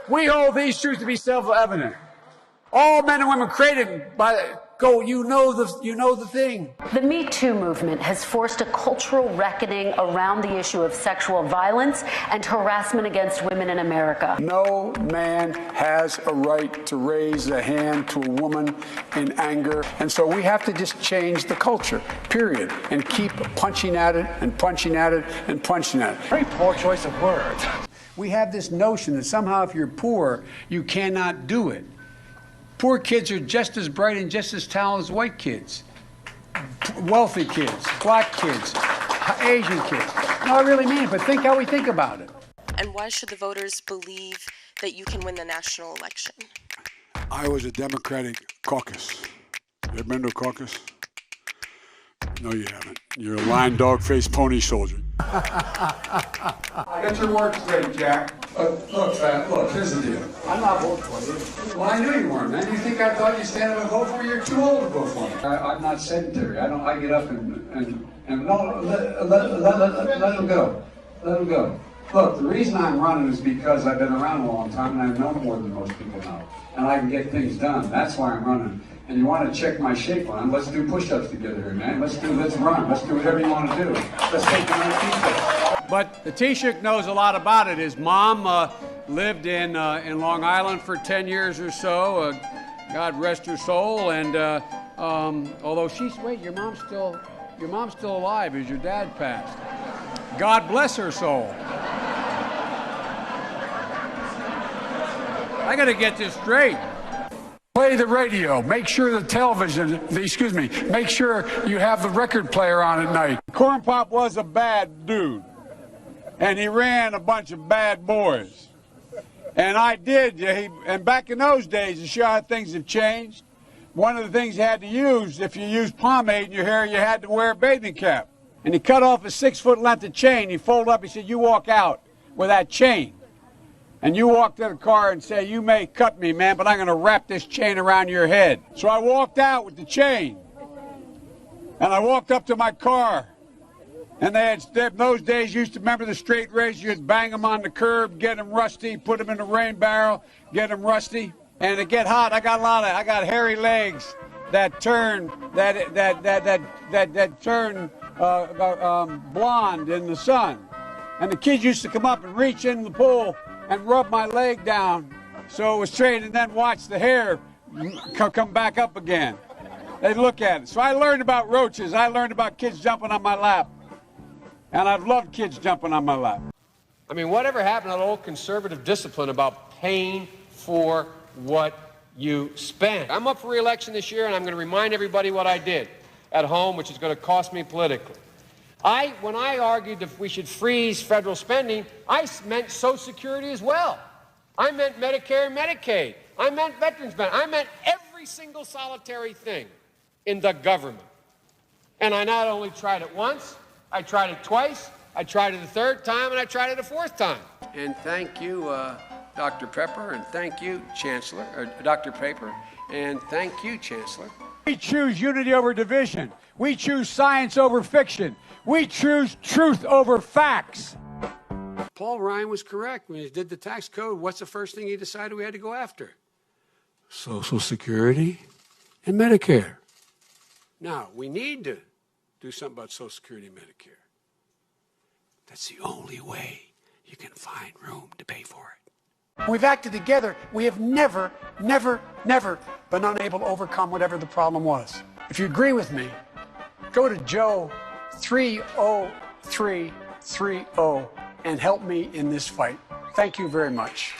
We hold these truths to be self-evident. All men and women created by you know the thing. The Me Too movement has forced a cultural reckoning around the issue of sexual violence and harassment against women in America. No man has a right to raise a hand to a woman in anger. And so we have to just change the culture, period, and keep punching at it and punching at it and punching at it. Very poor choice of words. We have this notion that somehow if you're poor, you cannot do it. Poor kids are just as bright and just as talented as white kids, wealthy kids, black kids, Asian kids. No, I really mean it, but think how we think about it. And why should the voters believe that you can win the national election? I was a Democratic caucus. You ever been to a caucus? No, you haven't. You're a lying dog-faced pony soldier. I got your work straight, Jack. Look, here's the deal. I'm not voting for you. Well, I knew you weren't, man. You think I thought you'd stand up and vote for me? You're too old to vote for me. I'm not sedentary. I get up and no, let him go. Let him go. Look, the reason I'm running is because I've been around a long time and I know more than most people know. And I can get things done. That's why I'm running. And you want to check my shape on, let's do push-ups together here, man. Let's run. Let's do whatever you want to do. Let's take the T-shirt. But the Taoiseach knows a lot about it. His mom lived in Long Island for 10 years or so. God rest her soul. And although your mom's still alive as your dad passed. God bless her soul. I got to get this straight. Play the radio. Make sure make sure you have the record player on at night. Corn Pop was a bad dude, and he ran a bunch of bad boys. And and back in those days, to show how things have changed, one of the things you had to use, if you used pomade in your hair, you had to wear a bathing cap. And he cut off a 6-foot length of chain. He folded up, he said, you walk out with that chain. And you walk to the car and say, you may cut me, man, but I'm going to wrap this chain around your head. So I walked out with the chain. And I walked up to my car. And they in those days, used to remember the straight razor. You'd bang them on the curb, get them rusty, put them in the rain barrel, get them rusty. And it get hot. I got hairy legs that turn, blonde in the sun. And the kids used to come up and reach in the pool and rub my leg down so it was straight, and then watch the hair come back up again. They'd look at it. So I learned about roaches. I learned about kids jumping on my lap. And I've loved kids jumping on my lap. I mean, whatever happened to that old conservative discipline about paying for what you spend? I'm up for re-election this year, and I'm going to remind everybody what I did at home, which is going to cost me politically. When I argued that we should freeze federal spending, I meant Social Security as well. I meant Medicare and Medicaid. I meant veterans benefits. I meant every single solitary thing in the government. And I not only tried it once, I tried it twice, I tried it a third time, and I tried it a fourth time. And thank you, Dr. Pepper, and thank you, Chancellor, or Dr. Paper, and thank you, Chancellor. We choose unity over division. We choose science over fiction. We choose truth over facts. Paul Ryan was correct. When he did the tax code, what's the first thing he decided we had to go after? Social Security and Medicare. Now, we need to do something about Social Security and Medicare. That's the only way you can find room to pay for it. We've acted together. We have never been unable to overcome whatever the problem was. If you agree with me, go to Joe 30330 and help me in this fight. Thank you very much.